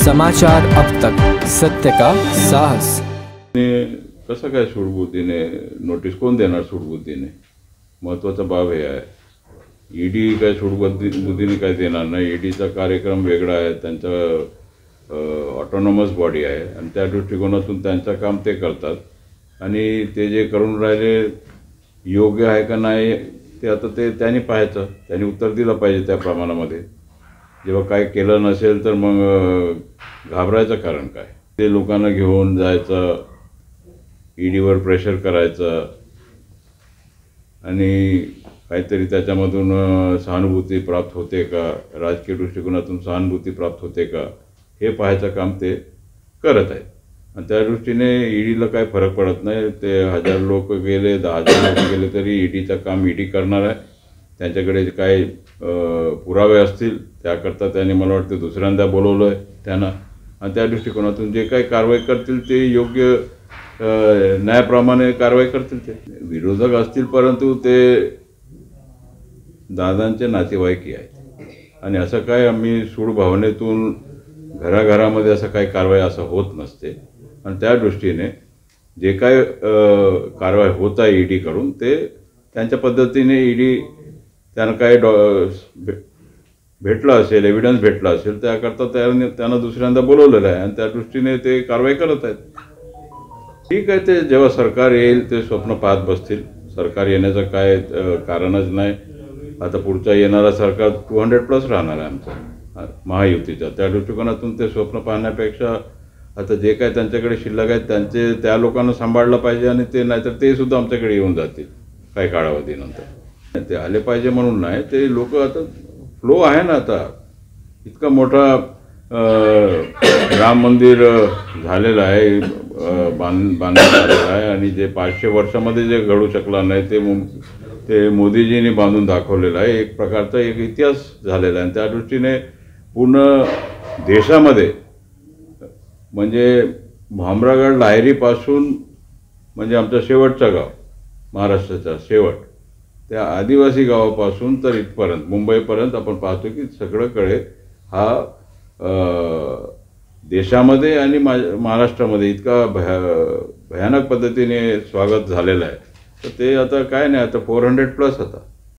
समाचार अब तक, सत्य का साहस। कसं काय सूडबुद्धीने नोटीस कोण देणार? सूडबुद्धीने महत्त्वाचा बाब हे आहे. ईडी काय सूडबुद्धीने काय देणार नाही. ईडीचा कार्यक्रम वेगळा आहे, त्यांचा ऑटोनॉमस बॉडी आहे आणि त्या दृष्टिकोनातून त्यांचं काम ते करतात आणि ते जे करून राहिले योग्य आहे का नाही ते आता ते त्यांनी पाहायचं, त्यांनी उत्तर दिलं पाहिजे त्या प्रमाणामध्ये. जेव्हा काय केलं नसेल तर मग घाबरायचं कारण काय? ते लोकांना घेऊन जायचं, ईडीवर प्रेशर करायचं आणि काहीतरी त्याच्यामधून सहानुभूती प्राप्त होते का, राजकीय दृष्टिकोनातून सहानुभूती प्राप्त होते का, हे पाहायचं काम ते करत आहेत. आणि त्या दृष्टीने ईडीला काय फरक पडत नाही. ते 1000 लोक गेले, 10,000 लोक गेले तरी ईडीचं काम ईडी करणार आहे. त्यांच्याकडे काय पुरावे असतील त्याकरता त्यांनी मला वाटतं दुसऱ्यांदा बोलवलं आहे त्यांना आणि त्या दृष्टिकोनातून जे काही कारवाई करतील ते योग्य न्यायाप्रमाणे कारवाई करतील. ते विरोधक असतील परंतु ते दादांचे नातेवाईक आहेत आणि असं काय आम्ही सूड भावनेतून घराघरामध्ये असं काही कारवाई असं होत नसते. आणि त्या दृष्टीने जे काय कारवाई होत आहे ईडीकडून ते त्यांच्या पद्धतीने ईडी त्यांना काय भेटलं असेल, एव्हिडन्स भेटला असेल त्याकरता त्यांना दुसऱ्यांदा बोलवलेलं आहे आणि त्या दृष्टीने ते कारवाई करत आहेत. ठीक आहे, ते जेव्हा सरकार येईल ते स्वप्न पाहत बसतील. सरकार येण्याचं काय कारणच नाही. आता पुढचा येणारा सरकार 200+ राहणार आहे आमचं महायुतीचा. त्या दृष्टिकोनातून ते स्वप्न पाहण्यापेक्षा आता जे काय त्यांच्याकडे शिल्लक आहेत त्या लोकांना सांभाळलं पाहिजे आणि ते नाहीतर ते सुद्धा आमच्याकडे येऊन जातील काही कालावधीनंतर. ते आले पाहिजे म्हणून नाही, ते लोक आता फ्लो आहे ना. आता इतका मोठा राम मंदिर झालेलं आहे, बांधण्यात आलेलं आहे आणि जे 500 वर्षामध्ये जे घडू शकला नाही ते मोदीजींनी बांधून दाखवलेलं आहे. एक प्रकारचा एक इतिहास झालेला आहे आणि त्या दृष्टीने पूर्ण देशामध्ये म्हणजे भामरागड लाहेरीपासून म्हणजे आमचं शेवटचं गाव महाराष्ट्राचा शेवट त्या आदिवासी गावापासून तर इथपर्यंत मुंबईपर्यंत आपण पाहतो की सगळीकडे हा देशामध्ये आणि महाराष्ट्रामध्ये इतका भयानक पद्धतीने स्वागत झालेलं आहे. तर ते आता काय नाही, आता 400+ आता